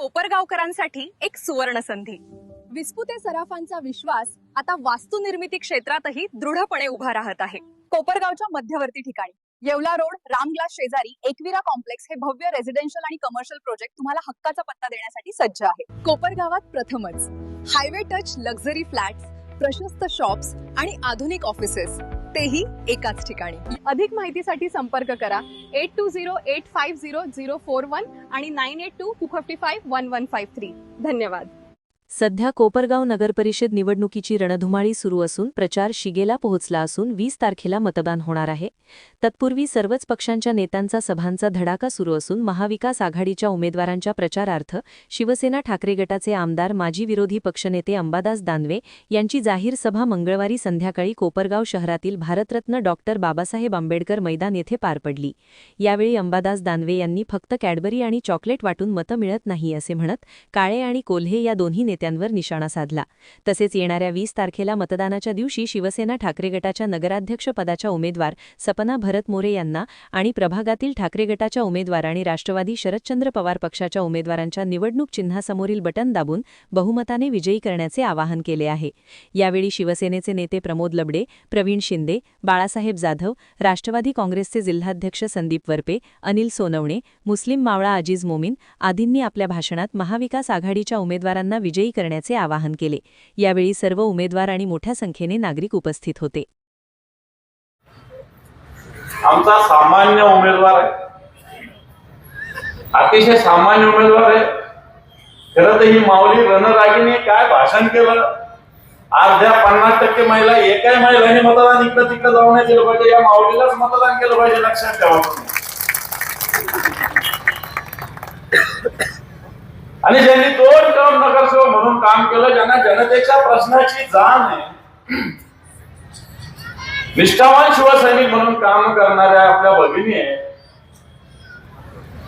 कोपरगावकरांसाठी एक सुवर्ण संधी. विस्पुते सराफांचा विश्वास आता वास्तुनिर्मिती क्षेत्रातही दृढपणे उभा राहत आहे. कोपरगावच्या मध्यवर्ती ठिकाणी येवला रोड रामग्लास शेजारी एकविरा कॉम्प्लेक्स हे भव्य रेसिडेन्शियल आणि कमर्शियल प्रोजेक्ट तुम्हाला हक्काचा पत्ता देण्यासाठी सज्ज आहे. कोपरगावात प्रथमच हायवे टच लक्झरी फ्लॅट्स, प्रशस्त शॉप्स आणि आधुनिक ऑफिसेस, तेही एकाच ठिकाणी. अधिक माहितीसाठी संपर्क करा 8208500041 आणि 9822551153. धन्यवाद. सध्या कोपरगाव नगरपरिषद निवडणुकीची रणधुमाळी सुरू असून प्रचार शिगेला पोहोचला असून 20 तारखेला मतदान होणार आहे. तत्पूर्वी सर्वच पक्षांच्या नेत्यांचा सभांचा धडाका सुरू असून महाविकास आघाडीच्या उमेदवारांच्या प्रचारार्थ शिवसेना ठाकरे गटाचे आमदार माजी विरोधी पक्षनेते अंबादास दानवे यांची जाहीर सभा मंगळवारी संध्याकाळी कोपरगाव शहरातील भारतरत्न डॉक्टर बाबासाहेब आंबेडकर मैदान येथे पार पडली. यावेळी अंबादास दानवे यांनी फक्त कॅडबरी आणि चॉकलेट वाटून मतं मिळत नाही असे म्हणत काळे आणि कोल्हे या दोन्ही नेत्यांवर निशाणा साधला. तसेच येणाऱ्या 20 तारखेला मतदानाच्या दिवशी शिवसेना ठाकरे गटाच्या नगराध्यक्ष पदाच्या उमेदवार सपना भरत मोरे यांना आणि प्रभागातील ठाकरे गटाच्या उमेदवार आणि राष्ट्रवादी शरदचंद्र पवार पक्षाच्या उमेदवारांच्या निवडणूक चिन्हासमोरील बटन दाबून बहुमताने विजयी करण्याचे आवाहन केले आहे. यावेळी शिवसेनेचे नेते प्रमोद लबडे, प्रवीण शिंदे, बाळासाहेब जाधव, राष्ट्रवादी काँग्रेसचे जिल्हाध्यक्ष संदीप वरपे, अनिल सोनवणे, मुस्लिम मावळा अजीज मोमीन आदींनी आपल्या भाषणात महाविकास आघाडीच्या उमेदवारांना विजयी करण्याचे आवाहन केले. यावेळी सर्व उमेदवार आणि मोठ्या संख्येने नागरिक उपस्थित होते. आमचा सामान्य उमेदवार आहे, अतिशय सामान्य उमेदवार आहे. खरं तर ही माऊली रणरागिणी काय भाषण केलं. अर्ध्या 50% महिला, एकाही महिलांनी मतदान इकडं तिकडं जाऊ नाही केलं पाहिजे. या माऊलीलाच मतदान केलं पाहिजे, लक्षात ठेवा. आणि ज्यांनी 2 टर्म नगरसेवक म्हणून काम केलं, ज्यांना जनतेच्या प्रश्नाची जाण आहे, निष्ठावान शिवसैनिक म्हणून काम करणाऱ्या आपल्या भगिनी आहे.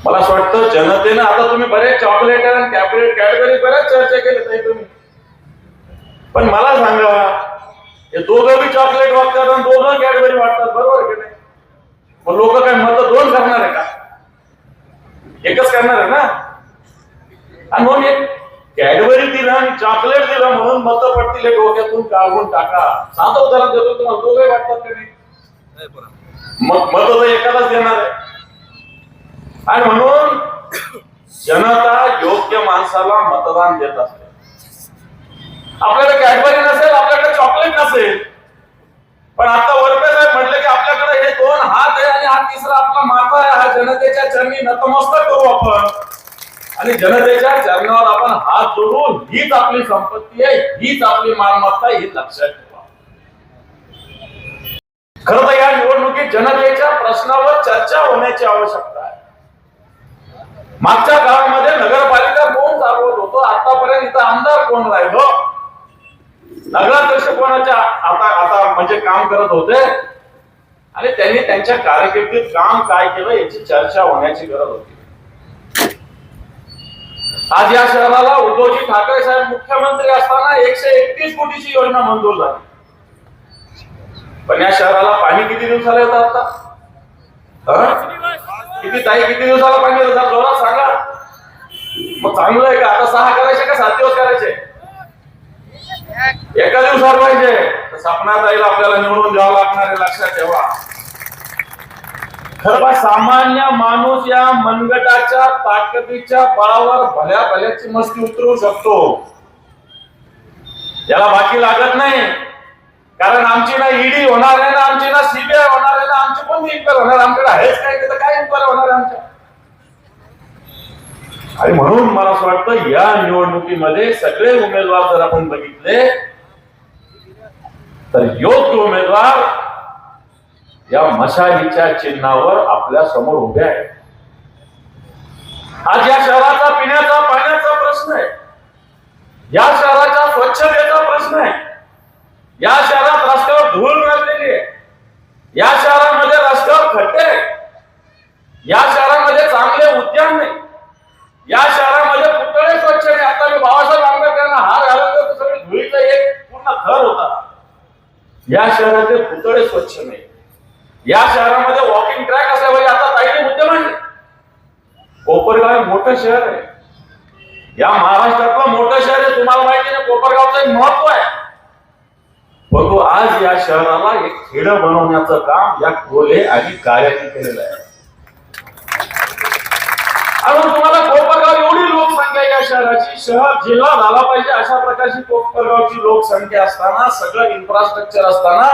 मला असं वाटतं जनतेनं आता तुम्ही बरेच चॉकलेट आणि कॅडबरी बऱ्याच चर्चा केली ताई तुम्ही, पण मला सांगा हे दोघं बी चॉकलेट वाटतात आणि दोघं कॅडबरी वाटतात, बरोबर की नाही? मग लोक काय मत 2 करणार आहे का? एकच करणार आहे ना. आणि म्हणून एक कॅडबरी दिलं आणि चॉकलेट दिलं म्हणून मत पडतील डोक्यातून काढून टाका. साधं उदाहरण देतो तुम्हाला, दोघे वाटतात का नाही? मग मत तर एकालाच देणार आहे. आणि म्हणून जनता योग्य माणसाला मतदान देत असते. आपल्याकडे कॅडबरी नसेल, आपल्याकडे चॉकलेट नसेल, पण आता वरपे साहेब म्हटले की आपल्याकडे हे 2 हात आहे आणि हा तिसरा आपला माथा आहे. हा जनतेच्या चरणी नतमस्तक करू आपण आणि जनतेच्या चरणावर आपण हात जोडून, हीच आपली संपत्ती आहे, हीच आपली मालमत्ता आहे, ही लक्षात ठेवा. खरं तर या निवडणुकीत जनतेच्या प्रश्नावर चर्चा होण्याची आवश्यकता आहे. मागच्या काळामध्ये नगरपालिका कोण चालवत होतो, आतापर्यंत इथं आमदार कोण राहिलो, नगराध्यक्ष कोणाच्या आता म्हणजे काम करत होते आणि त्यांनी त्यांच्या कारकिर्दीत काम काय केलं याची चर्चा होण्याची गरज होती. आज या शहराला उद्धवजी ठाकरे साहेब मुख्यमंत्री असताना 131 कोटीची योजना मंजूर झाली, पण या शहराला पाणी किती दिवसाला येतं आता? किती दिवसाला पाणी येतं? जोरात सांगा. मग चांगलं आहे का? आता 6 करायचे का 7 दिवस करायचे? एका दिवसावर पाहिजे. सपनात राहील आपल्याला निवडून द्यावं लागणार आहे, लक्षात ठेवा. खरं सामान्य माणूस या मनगटाच्या ताकदीच्या बळावर भल्या भल्याची मस्ती उतरवू शकतो. याला बाकी लागत नाही, कारण आमची ना ईडी होणार आहे, ना आमची ना सीबीआय होणार आहे, ना आमची कोणती इन्क्वायरी होणार. आमच्याकडे आहेच काय, तर काय इन्क्वायरी होणार आहे आमच्या? आणि म्हणून मला असं वाटतं या निवडणुकीमध्ये सगळे उमेदवार जर आपण बघितले तर योग्य उमेदवार या मशालीच्या चिन्हावर आपल्या समोर उभे आहेत. आज या शहराचा पिण्याचा पाण्याचा प्रश्न आहे, या शहराच्या स्वच्छतेचा प्रश्न आहे, या शहरात रस्त्यावर धूळ लागलेली आहे, या शहरामध्ये रस्त्यावर खड्डे आहेत, या शहरामध्ये चांगले उद्यान नाही, या शहरामध्ये पुतळे स्वच्छ नाही. आता मी बाबासाहेब आंबेडकरांना हार घालत सगळे धुळीचा एक पूर्ण थर होता. या शहराचे पुतळे स्वच्छ नाही, या शहरामध्ये वॉकिंग ट्रॅक असल्या पाहिजे. आता ताईने मुद्दे मांडले. कोपरगाव मोठं शहर आहे, या महाराष्ट्रातलं मोठं शहर आहे, तुम्हाला माहिती नाही कोपरगावचं एक महत्व आहे. परंतु आज या शहराला एक खेडं बनवण्याचं काम या कोल्हे आणि काळ्यांनी केलेलं आहे. अजून तुम्हाला कोपरगाव एवढी लोकसंख्या या शहराची, शहर जिल्हा झाला पाहिजे अशा प्रकारची कोपरगावची लोकसंख्या असताना, सगळं इन्फ्रास्ट्रक्चर असताना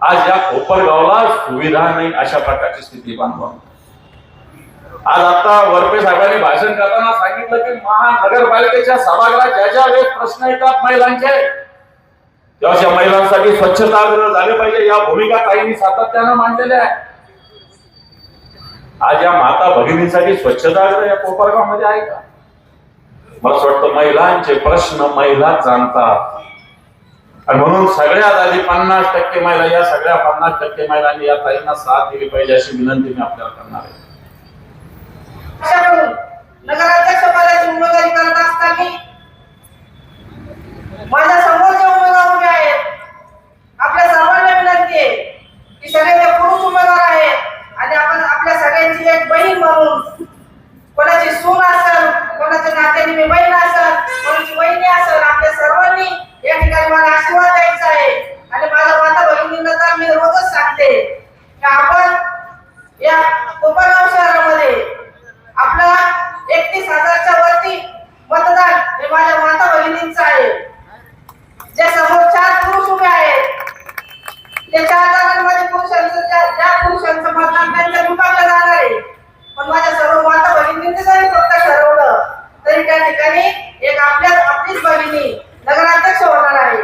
आज या कोपरगावला सुविधा नाही अशा प्रकारची स्थिती बांधवा. आज आता वरपे साहेबांनी भाषण करताना सांगितलं की महानगरपालिकेच्या सभागृहात ज्या ज्या वेळेस प्रश्न येतात महिलांचे, तेव्हा त्या महिलांसाठी स्वच्छतागृह झाले पाहिजे या भूमिका ताईंनी सातत्यानं मांडलेल्या आहे. आज या माता भगिनींसाठी स्वच्छतागृह या कोपरगाव मध्ये आहे का? मला असं वाटतं महिलांचे प्रश्न महिला जाणतात आणि म्हणून सगळ्यात आधी 50% महिला, या सगळ्या 50% महिलांनी या ताईंना साथ दिली पाहिजे अशी विनंती मी आपल्याला करणार आहे. नगराध्यक्ष पदाची उमेदवारी करत असताना माझ्या समोर जे उमेदवार उभे आहेत, आपल्या सर्वांना विनंती आहे की सगळे ते पुरुष उमेदवार आहेत आणि आपण आपल्या सगळ्यांची एक बहीण म्हणून, कोणाची सून असेल, कोणाच्या नात्याने मी बहीण असेल, कोणाची वहिनी असेल, आपल्या सर्वांनी या ठिकाणी मला आशीर्वाद द्यायचा आहे. आणि माझ्या माता भगिनींना तर मी रोजच सांगते की आपण या कोपरगाव शहरामध्ये आपला 31,000च्या वरती मतदान हे माझ्या माता भगिनींचं आहे. ज्या समोर 4 पुरुष उभे आहेत, त्या 4 जागांमध्ये पुरुषांचं, ज्या पुरुषांचं मतदान त्यांच्या विभागलं जाणार आहे, पण माझ्या सर्व माता भगिनींनी जरी फक्त ठरवलं तरी त्या ठिकाणी एक आपलीच भगिनी नगराध्यक्ष होणार आहे.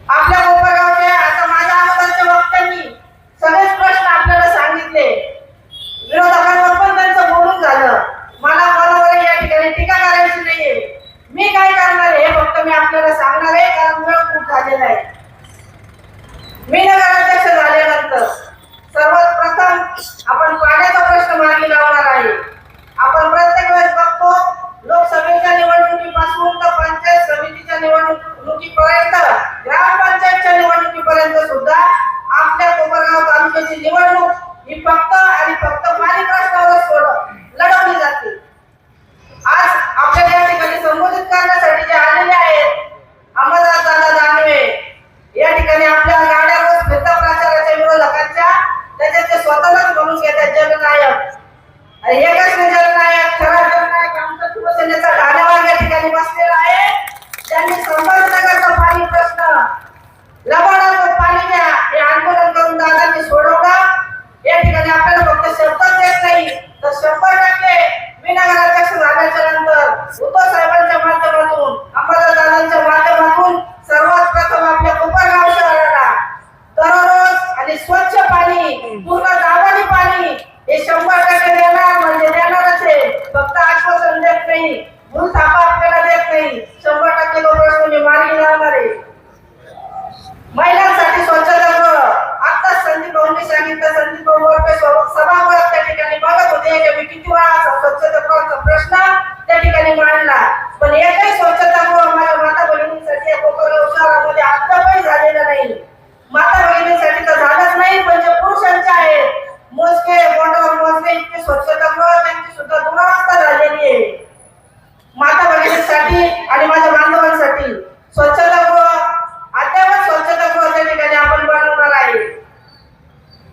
आपल्या कोपरगावच्या आता माझ्या अगोदरच्या वक्त्यांनी सगळेच प्रश्न आपल्याला सांगितले, विरोधकांवर पण त्यांचं बोलून झालं. मला कोणावर या ठिकाणी टीका करायची नाहीये. मी काय करणार हे फक्त मी आपल्याला सांगणार आहे, कारण वेळ खूप झालेला आहे. मी नगराध्यक्ष झाल्यानंतर सर्वात प्रथम आपण पाण्याचा प्रश्न मार्गी लावणार आहे. आपण प्रत्येक वेळेस बघतो लोकसभेच्या निवडणुकीपासून तर पंचायत समितीच्या निवडणुकीपर्यंत, ग्रामपंचायतच्या निवडणुकीपर्यंत सुद्धा आपल्या कोपरगाव तालुक्याची निवडणूक ही फक्त आणि फक्त पाणी प्रश्नावर लढवली जाते. आज आपल्याला या ठिकाणी संबोधित करण्यासाठी जे आलेले आहेत अमरदास दादा दानवे, या ठिकाणी आपल्या गाड्या रोज फिरता प्रचाराच्या विरोधकांच्या, त्याच्यात ते स्वतःलाच म्हणून घेतात जननायक. आणि हे कसले जननायक, खरा जननायक आमचा शिवसेनेचा ठाण्यावर या ठिकाणी बसलेला आहे. त्यांनी संभाजीनगरचा पाणी प्रश्न, लबाडाचं पाणी द्या हे आंदोलन करून दादांनी सोडवलं. या ठिकाणी आपल्याला फक्त शब्दच देत नाही तर 100% मी नगराध्यक्ष झाल्याच्या नंतर उद्धव साहेबांच्या माध्यमातून, अंबादादांच्या माध्यमातून सर्वात प्रथम आपल्या कोपरगाव शहराला दररोज आणि स्वच्छ पाणी, पूर्ण दाबानी पाणी हे 100% देणार म्हणजे देणारच आहे. फक्त आश्वासन देत नाही, भूलथापा आपल्याला देत नाही. 100% तो प्रश्न मी मार्गी लावणार आहे. महिलांसाठी स्वच्छतागृह, आता संदीप भाऊंनी सांगितलं, संदीप भाऊ वरपे सभागृहात त्या ठिकाणी बघत होते की मी किती वेळा स्वच्छतागृहाचा प्रश्न त्या ठिकाणी मांडला, पण एकही स्वच्छतागृह माझ्या माता भगिनींसाठी या कोपरगाव शहरामध्ये अद्यापही झालेलं नाही. माता भगिनींसाठी तर झालंच नाही, पण जे पुरुषांचे आहेत मोजके, बोटावर मोजके इतके स्वच्छतागृह त्यांची सुद्धा दुरावस्था झालेली आहे. माता भगिनींसाठी आणि माझ्या बांधवांसाठी स्वच्छतागृह, अद्याप स्वच्छतागृह त्या ठिकाणी आपण बनवणार आहे.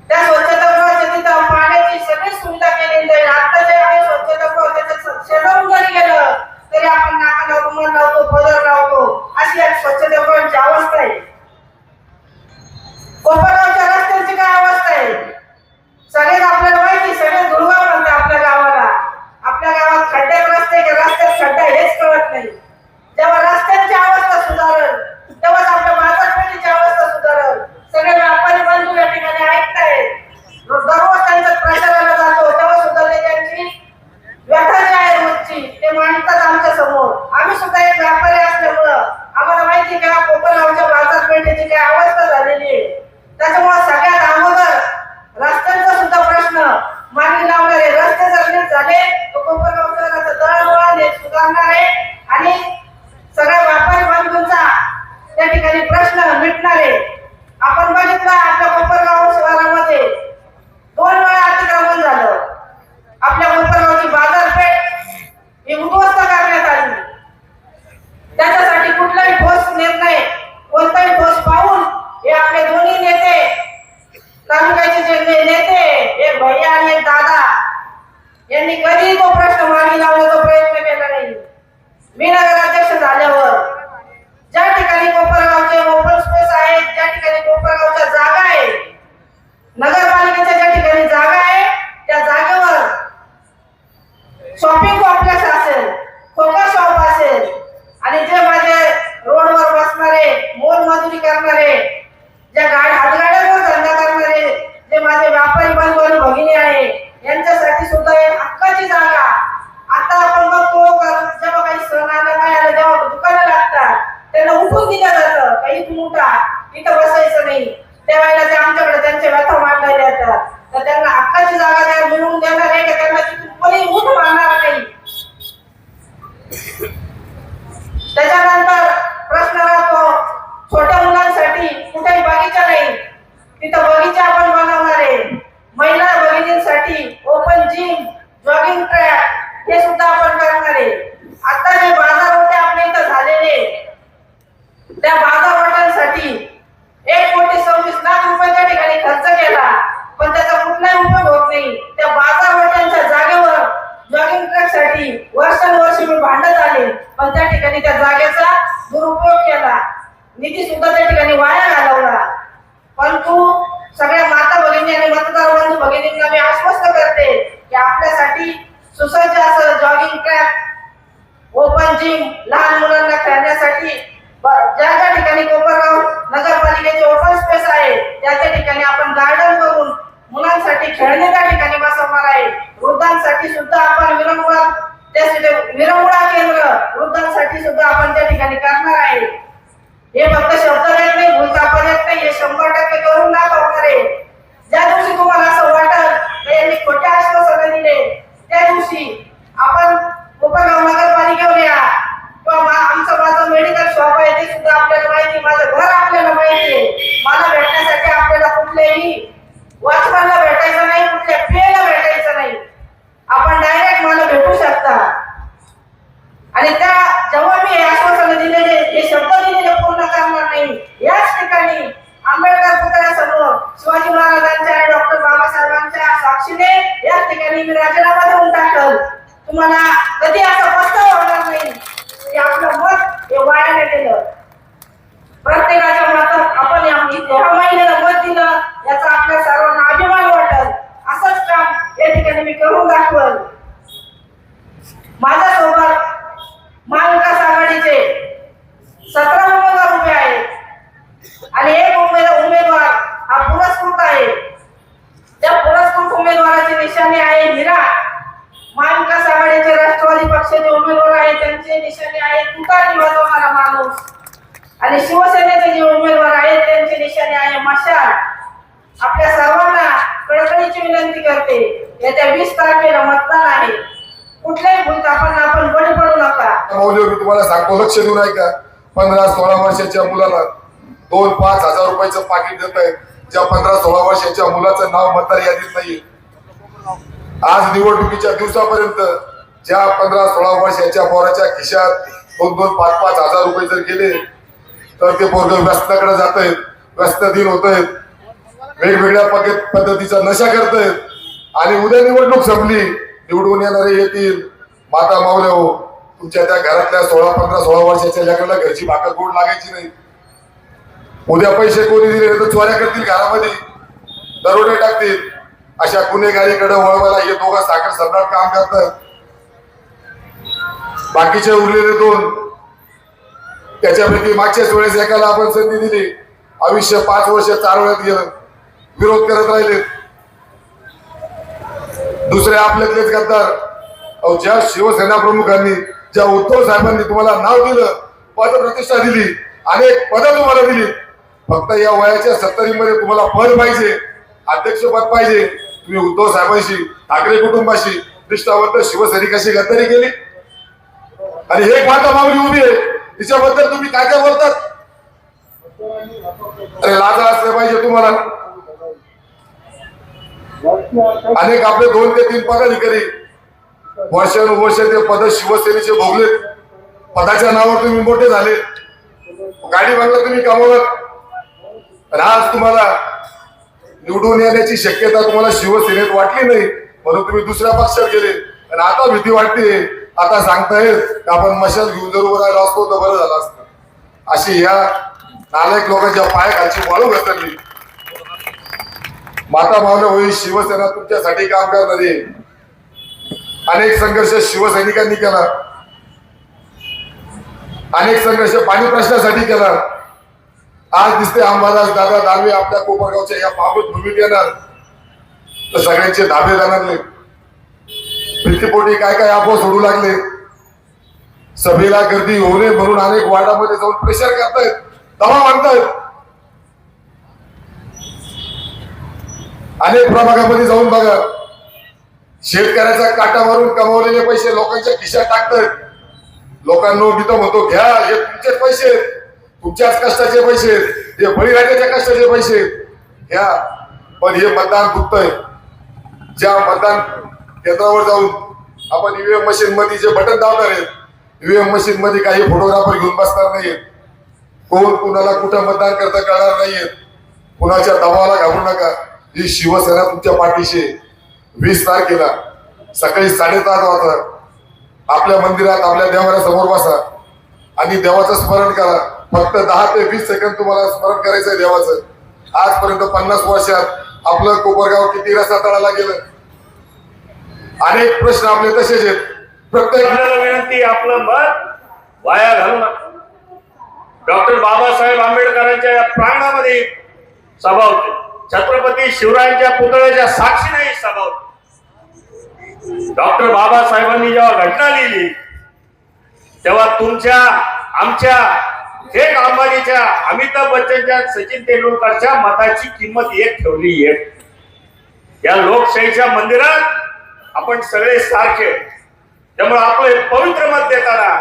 त्या स्वच्छतागृहाच्या तिथं पाण्याची सगळी सुविधा केली जाईल. आता जे आहे स्वच्छतागृह त्याच्यात शेडून जरी गेलं तरी आपण नाकाला रुमाल लावतो, पदर लावतो, अशी एक स्वच्छतागृहाची अवस्था आहे. कोपरगावच्या रस्त्यांची काय अवस्था आहे सगळेच आपल्याला माहिती, सगळे दुर्गा म्हणते आपल्या गावाला. आपल्या गावात खड्ड्यात रस्ते की रस्त्यात खड्डा हेच कळत नाही. जेव्हा रस्त्यांची अवस्था सुधारेल तेव्हाच आपल्या बाजारपेठेची अवस्था सुधारेल. सगळे व्यापारी बंधू या ठिकाणी ऐकतायत, दररोज त्यांच्या प्रचाराला जातो तेव्हा सुद्धा ते त्यांची व्यथा जी आहे रोजची ते मांडतात आमच्या समोर. आम्ही सुद्धा एक व्यापारी असल्यामुळं आम्हाला माहिती का कोपरगावच्या बाजारपेठेची काय अवस्था झालेली आहे. त्याच्यामुळे सगळ्यात अगोदर रस्त्यांचा सुद्धा प्रश्न मार्गी लावणार आहे. रस्ते जर नीट झाले तर कोपरगाव शहराचं दळणवळण हे सुधारणार आहे आणि सगळ्या व्यापारी बांधवांचा त्या ठिकाणी प्रश्न मिटणार आहे. आपण बघितलं आपल्या कोपरगाव शहरामध्ये 2 वेळा अतिक्रमण झालं. आपल्या कोपरगावची बाजारपेठ ही उद्ध्वस्त करण्यात आली. त्याच्यासाठी कुठलाही ठोस निर्णय, कोणताही ठोस पाऊल हे आपले दोन्ही नेते, तालुक्याचे जे नेते, एक भैया आणि एक दादा, यांनी कधीही तो प्रश्न मार्गी लावण्याचा प्रयत्न केला नाही. मी नगराध्यक्ष झाल्यावर ज्या ठिकाणी कोपरगावचे ओपन स्पेस आहेत, ज्या ठिकाणी कोपरगावच्या जागा आहे, नगरपालिकेच्या ज्या ठिकाणी जागा आहे, त्या जागेवर शॉपिंग कॉम्प्लेक्स असेल, खोका शॉप असेल आणि जे माझे रोडवर बसणारे, मोल मजुरी करणारे, ज्या हातगाड्यांवर धंदा करणारे जे माझे व्यापारी बंधू आणि भगिनी आहे, यांच्यासाठी सुद्धा एक हक्काची जागा. आता आपण बघतो जेव्हा काही सण आला, काय आलं, जेव्हा दुकानं लागतात, त्यांना उठून दिलं जातं, काही इथून उठा, इथं बसायचं नाही. त्यावेळेला ते आमच्याकडे त्यांचे व्यथा मांडलेले असतात. तर त्यांना हक्काची जागा द्या, मिळवून देणार आहे का त्यांना तिथून कोणी उठ मारणार नाही. त्याच्यानंतर प्रश्न राहतो छोट्या मुलांसाठी कुठेही बगीचा नाही, तिथं बगीचा आपण बनवणार आहे. महिला भगिनींसाठी ओपन जिम, जॉगिंग ट्रॅक हे सुद्धा आपण करणार आहे. आता जे बाजारपेठ आपल्या इथं झालेले, त्या बाजारपेठांसाठी 1,26,00,000 रुपयाच्या ठिकाणी खर्च केला, पण त्याचा कुठलाही उपयोग होत नाही. त्या बाजारपेठांच्या जागेवर जॉगिंग ट्रॅक साठी वर्षानुवर्ष मी भांडत आले, पण त्या ठिकाणी त्या जागेचा दुरुपयोग केला, निधी सुद्धा त्या ठिकाणी वाया घालवला. परंतु सगळ्या माता भगिनी आणि मतदार बंधू भगिनींना मी आश्वस्त करते की आपल्यासाठी सुसज्ज असं जॉगिंग ट्रॅक, ओपन जिम, लहान मुलांना खेळण्यासाठी ज्या ज्या ठिकाणी कोपरगाव नगरपालिकेचे ओपन स्पेस आहे, त्या त्या ठिकाणी आपण गार्डन करून मुलांसाठी खेळणे त्या ठिकाणी बसवणार आहे. वृद्धांसाठी सुद्धा आपण विरंगुळा, त्यासाठी विरंगुळा केंद्र वृद्धांसाठी सुद्धा आपण त्या ठिकाणी करणार आहे. हे फक्त शब्द येत नाही, भूलथापा येत नाही, हे 100% करून दाखवणार आहे. ज्या दिवशी तुम्हाला असं वाटत यांनी खोटे आश्वासन दिले, त्या दिवशी आपण कोपरगाव नगरपालिकेवर या, किंवा आमचं माझं मेडिकल शॉप आहे ते सुद्धा आपल्याला माहिती, माझं घर आपल्याला माहिती आहे. मला भेटण्यासाठी आपल्याला कुठल्याही वॉचमॅनला भेटायचं नाही, कुठल्या पेला भेटायचं नाही, आपण डायरेक्ट मला भेटू शकता. आणि त्या जेव्हा मी हे आश्वासन दिलेले, हे शब्द दिलेले पूर्ण करणार नाही, याच ठिकाणी आंबेडकर पुतळ्यासमोर शिवाजी महाराजांच्या आणि डॉक्टर बाबासाहेबांच्या साक्षीने याच ठिकाणी मी राजीनामा देऊन टाकल. तुम्हाला कधी असं पस्तावा होणार नाही की आपलं मत हे वाया गेलं. प्रत्येकाच्या मतात आपण या महिलेला मत दिलं, याचा आपल्या सर्वांना अभिमान वाटल. असंच काम या ठिकाणी मी करून दाखवल. माझ्यासोबत महाविकास आघाडीचे 17 उमेदवार उभे आहेत आणि एक उमेदवार हा पुरस्कृत आहे. त्या पुरस्कृत उमेदवाराची निशाणी आहे हिरा. महाविकास आघाडीचे राष्ट्रवादी पक्षाचे उमेदवार आहेत, त्यांचे निशाणी आहे तुतारी वाजवणारा माणूस. आणि शिवसेनेचे जे उमेदवार आहेत त्यांची निशाणी आहे मशाल. आपल्या सर्वांना कळकळीची विनंती करते, येत्या 20 तारखेला मतदान आहे. कुठल्याही भूलथापांना आपण बळी पडू नका. मी तुम्हाला सांगतो, लक्ष देऊ नाही का? 15-16 वर्षाच्या मुलाला 2-5 हजार रुपयाचं पाकिट देत आहेत. ज्या 15-16 वर्षाच्या मुलाचं नाव मतदार यादीत नाहीये. आज निवडणुकीच्या दिवसापर्यंत ज्या 15-16 वर्षाच्या पोराच्या खिशात 2-5 हजार रुपये जर गेले तर ते पोरग व्यसनाकडे जात आहेत, व्यसनाधीन होत आहेत, वेगवेगळ्या पद्धतीचा नशा करत आहेत. आणि उद्या निवडणूक संपली, निवडून येणारे येतील. माता मावल्या हो, तुमच्या त्या घरातल्या 16-15-16 वर्षाच्या लेकराला घरची भाकर गोड लागायची नाही. उद्या पैसे कोणी दिले तर चोऱ्या करतील, घरामध्ये दरोडे टाकतील. अशा गुन्हेगारीकडे वळवायला हे दोघं साखर सम्राट काम करतात. बाकीचे उरलेले 2, त्याच्यापैकी मागच्याच वेळेस एकाला आपण संधी दिली, आयुष्य 5 वर्ष चालवण्यात गेलं, विरोध करत राहिले. दुसरे आपल्यातलेच गद्दार, ज्या शिवसेना प्रमुखांनी, ज्या उद्धव साहेबांनी तुम्हाला नाव दिलं, पदप्रतिष्ठा दिली, अनेक पदं तुम्हाला दिली, फक्त या वयाच्या 70 मध्ये तुम्हाला पद पाहिजे, अध्यक्षपद पाहिजे. तुम्ही उद्धव साहेबांशी, ठाकरे कुटुंबाशी, निष्ठावंत शिवसैनिकाशी गद्दारी केली. आणि हे माता माऊली उभी आहे, तिच्याबद्दल तुम्ही काय काय बोलतात? अरे लाज असले पाहिजे तुम्हाला. अनेक आपले 2 ते 3 पदाधिकारी वर्षानुवर्ष ते पद शिवसेनेचे भोगलेत. पदाच्या नावावर तुम्ही मोठे झाले, गाडी बंगला तुम्ही कमवत, आणि आज तुम्हाला निवडून येण्याची शक्यता तुम्हाला शिवसेनेत वाटली नाही म्हणून तुम्ही दुसऱ्या पक्षात गेले. आणि आता भीती वाटते, आता सांगतायत आपण मशाल घेऊन जर उभं राहिलो असतो तर बरं झालं असतं. अशी या नालायक लोकांच्या पायाखालची वाळू घसरली. माता मावल्या होई शिवसेना तुमच्यासाठी काम करणारी आहे. अनेक संघर्ष शिवसैनिकांनी केला, अनेक संघर्ष पाणी प्रश्नासाठी केला. आज दिसते अंबादास दादा दानवे आपल्या कोपरगावच्या या पावत भूमीत येणार तर सगळ्यांचे धाबे जाणार नाही. भीतीपोटी काय काय अफवा सोडू लागले. सभेला गर्दी होऊ नये म्हणून अनेक वार्डामध्ये जाऊन प्रेशर करतायत, दबाव आणतायत. अनेक प्रभागामध्ये जाऊन बघा, शेतकऱ्याचा काटा मारून कमावलेले पैसे लोकांच्या खिशात टाकतायत. लोकांना मी तर म्हणतो, घ्या, हे तुमचेच पैसे, तुमच्याच कष्टाचे पैसे, हे बळीराजाच्या कष्टाचे पैसे घ्या. पण हे मतदान दुखतंय. ज्या मतदान केंद्रावर जाऊन आपण ईव्हीएम मशीन मध्ये जे बटन दाबणार आहेत, ईव्हीएम मशीन मध्ये काही फोटोग्राफर घेऊन बसणार नाहीये. कोण कुणाला कुठं मतदान करता कळणार नाहीये. कुणाच्या दबावाला घाबरू नका. ही शिवसेना तुमच्या पाठीशी. 20 तारखेला सकाळी 7:30 वाजता आपल्या मंदिरात आपल्या देवाऱ्यासमोर बसा आणि देवाचं स्मरण करा. फक्त 10 ते 20 सेकंद तुम्हाला स्मरण करायचंय देवाचं. आजपर्यंत 50 वर्षात आपलं कोपरगाव किती रस्ता तळाला गेलं. अनेक प्रश्न आपले तसेच आहेत. प्रत्येक विनंती, आपलं मत वाया घालू नका. डॉक्टर बाबासाहेब आंबेडकरांच्या या प्रांगणामध्ये सभा होती. छत्रपती शिवरायांच्या पुतळ्याच्या साक्षीने ही सभा होती. डॉक्टर बाबासाहेबांनी जेव्हा घटना लिहिली तेव्हा तुमच्या, आमच्या, थेट अंबानीच्या, अमिताभ बच्चनच्या, सचिन तेंडुलकरच्या मताची किंमत एक ठेवली. एक या लोकशाहीच्या मंदिरात आपण सगळे सारखे. त्यामुळे आपलं पवित्र मत देताना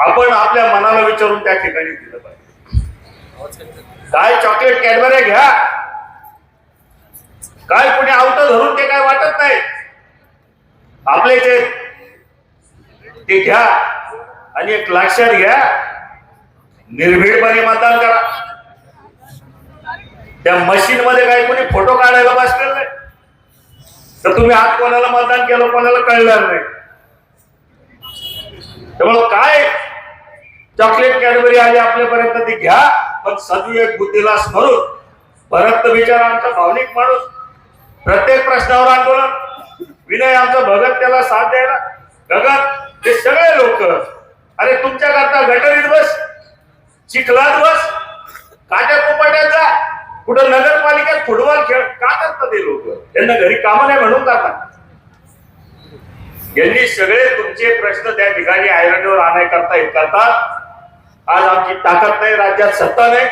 आपण आपल्या मनाला विचारून त्या ठिकाणी दिलं पाहिजे. काय चॉकलेट कॅडबऱ्या घ्या, काय कुणी आवत धरून ते काय वाटत नाही. आपले ते घ्या आणि एक लक्षात घ्या, निर्भीडपणे मतदान करा. त्या मशीन मध्ये काय कोणी फोटो काढायला बसलेलं नाही तर तुम्ही आज कोणाला मतदान केलं कोणाला कळणार नाही. त्यामुळं काय चॉकलेट कॅडबरी आली आपल्यापर्यंत ती घ्या, पण सद्विवेक बुद्धीला स्मरून. भरत विचार आमचा भावनिक माणूस, प्रत्येक प्रश्नावर आंदोलन. विनय आमचा भगत, त्याला साथ द्यायला गगन, हे सगळे लोक. अरे तुमच्याकरता गटरीत बस, चिखलात बस, काट्या कोपाट्यात जा, कुठं नगरपालिकेत फुटबॉल खेळ का करतात ते लोक? त्यांना घरी कामं नाही म्हणून करतात. यांनी सगळे तुमचे प्रश्न त्या ठिकाणी ऐरणीवर करतात. आज आमची ताकद नाही, राज्यात सत्ता नाही.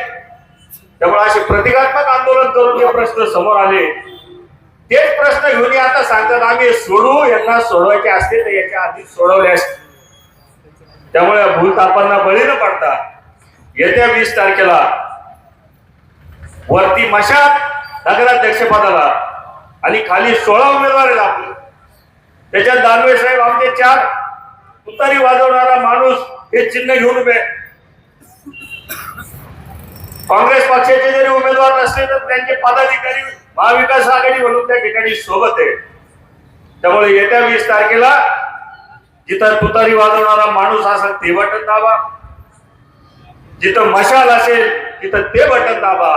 त्यामुळे असे प्रतिकात्मक आंदोलन करून जे प्रश्न समोर आले तेच प्रश्न घेऊन आता सांगतात आम्ही सोडू, यांना सोडवायचे असते तर याच्या आधी सोडवले असते. त्यामुळे भूलथापांना बळी न पडता येत्या 20 तारखेला वरती मशाल नगराध्यक्षपदाला आणि खाली 16 उमेदवार आहेत आपले. त्याच्यात दानवे साहेब आमचे 4, तुतारी वाजवणारा माणूस हे चिन्ह घेऊन उभे. काँग्रेस पक्षाचे जरी उमेदवार नसले तर त्यांचे पदाधिकारी महाविकास आघाडी म्हणून त्या ठिकाणी सोबत आहे. त्यामुळे येत्या 20 तारखेला जिथं तुतारी वाजवणारा माणूस असेल ते बटन दाबा, जिथं मशाल असेल तिथं ते बटन दाबा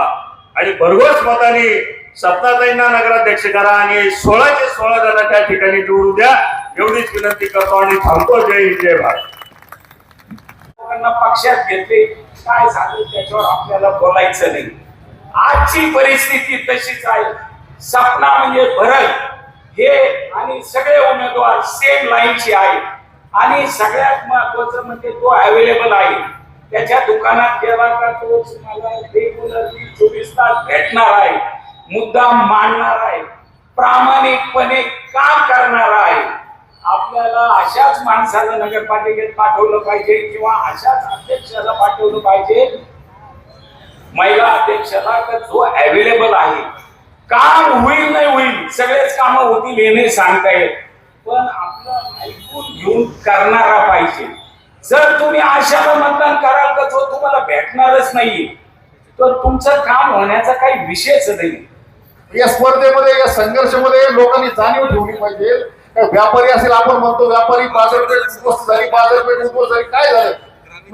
आणि भरघोस मताने सत्ताताईंना नगराध्यक्ष करा आणि 16चे 16 जण त्या ठिकाणी निवडून द्या. एवढीच विनंती करतो आणि थांबतो. जय हिंद, जय भारत. पक्षात घेतले काय झालं त्याच्यावर आपल्याला बोलायचं नाही. आजची परिस्थिती तशीच आहे. सपना म्हणजे भरत हे आणि सगळे उमेदवार सेम लाईनचे आहेत आणि सगळ्यात महत्वाचं म्हणजे तो अवेलेबल आहे. त्याच्या दुकानात गेला का तो तुम्हाला रेग्युलरली 24 तास भेटणार आहे, मुद्दाम मांडणार आहे, प्रामाणिकपणे काम करणार आहे. आपल्याला अशाच माणसाला नगरपालिकेत पाठवलं पाहिजे किंवा अशाच अध्यक्षाला पाठवलं पाहिजे, महिला अध्यक्षाला, जो अवेलेबल आहे. काम होईल नाही होईल, सगळेच कामं होतील हे नाही सांगता येत. पण आपलं ऐकून घेऊन करणारा पाहिजे. जर तुम्ही आशाला मतदान कराल तर तो तुम्हाला भेटणारच नाही, तर तुमचं काम होण्याचा काही विषयच नाही. या स्पर्धेमध्ये या संघर्षामध्ये लोकांनी जाणीव ठेवली पाहिजे. काय व्यापारी असेल, आपण म्हणतो व्यापारी बाजारपेठ उद्ध्वस्त झाली, बाजारपेठ उद्ध्वस्त झाली, काय झालं?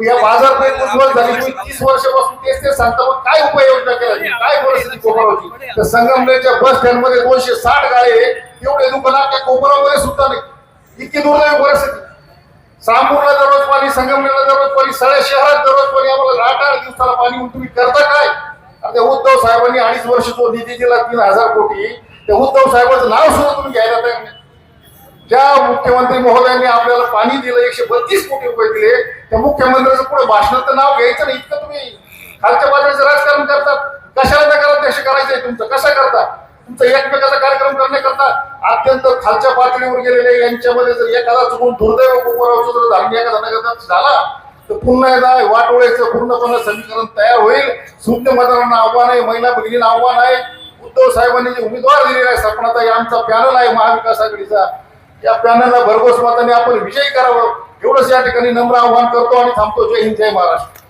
या बाजारपेठ उद्ध्वस्त झाली, तुम्ही 30 वर्षापासून तेच सांगता, मग काय उपाययोजना केल्या, काय परिस्थिती कोपरावची? तर संगमनेरच्या बस स्टँड मध्ये 260 गाळे, एवढे दुकानात त्या कोपरामध्ये सुद्धा नाही. इतकी दुर्दैवी परिस्थिती. सामूरला दररोज पाणी, संगमनेरला दररोज पाणी, सगळ्या शहरात दररोज पाणी, आम्हाला 8-8 दिवसाला पाणी. तुम्ही करता काय? आता उद्धव साहेबांनी 2.5 वर्ष तो निधी दिला 3,000 कोटी. त्या उद्धव साहेबांचं नाव सुद्धा तुम्ही घ्यायला तयार नाही. ज्या मुख्यमंत्री महोदयांनी आपल्याला पाणी दिलं, 132 कोटी रुपये दिले, त्या मुख्यमंत्र्यांचं पुढे भाषणाचं नाव घ्यायचं नाही. इतकं तुम्ही खालच्या पातळीचं राजकारण करतात. कशाला नगराध्यक्ष करायचंय तुमचं? कसं करता? तुमचा एकमेकाचा कार्यक्रम करण्याकरता अत्यंत खालच्या पातळीवर गेलेले यांच्यामध्ये जर एखादा चुकून दुर्दैव कोपरावचं जर झालं, एखादा नगराध्यक्ष झाला तर पुन्हा एकदा वाटोळ्याचं पूर्णपणे समीकरण तयार होईल. सुज्ञ मतदारांना आव्हान आहे, महिला भगिनींना आव्हान आहे. उद्धव साहेबांनी जे उमेदवार दिलेला आहे सपनाताई, आमचा पॅनल आहे महाविकास आघाडीचा, या पॅनलला भरघोस मताने आपण विजयी करावं, एवढंच या ठिकाणी नम्र आव्हान करतो आणि थांबतो. जय हिंद, जय महाराष्ट्र.